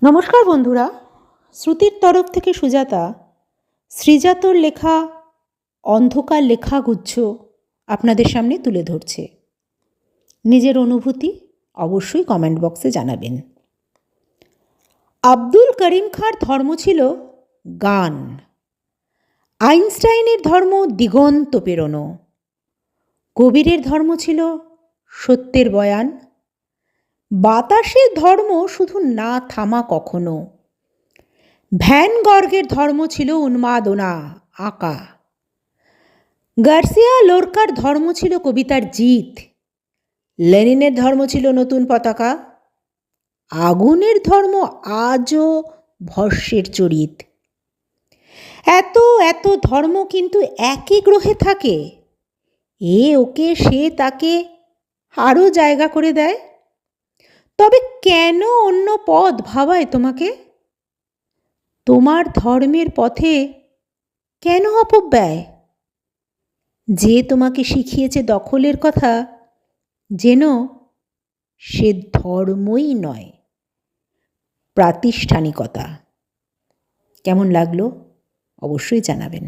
নমস্কার বন্ধুরা, শ্রুতির তরফ থেকে সুজাতা শ্রীজাতর লেখা অন্ধকার লেখাগুচ্ছ আপনাদের সামনে তুলে ধরছে। নিজের অনুভূতি অবশ্যই কমেন্ট বক্সে জানাবেন। আব্দুল করিম খাঁর ধর্ম ছিল গান, আইনস্টাইনের ধর্ম দিগন্ত পেরোনো, কবিরের ধর্ম ছিল সত্যের বয়ান, বাতাসের ধর্ম শুধু না থামা কখনো, ভ্যান গর্গের ধর্ম ছিল উন্মাদনা আঁকা, গার্সিয়া লোরকার ধর্ম ছিল কবিতার জিত, লেনিনের ধর্ম ছিল নতুন পতাকা, আগুনের ধর্ম আজও ভস্যের চরিত। এত এত ধর্ম কিন্তু একই গ্রহে থাকে, এ ওকে সে তাকে আরও জায়গা করে দেয়। তবে কেন অন্য পথ ভাবায় তোমাকে? তোমার ধর্মের পথে কেন অপব্যয়? যে তোমাকে শিখিয়েছে দখলের কথা, যেন সে ধর্মই নয়, প্রাতিষ্ঠানিকতা। কেমন লাগলো অবশ্যই জানাবেন।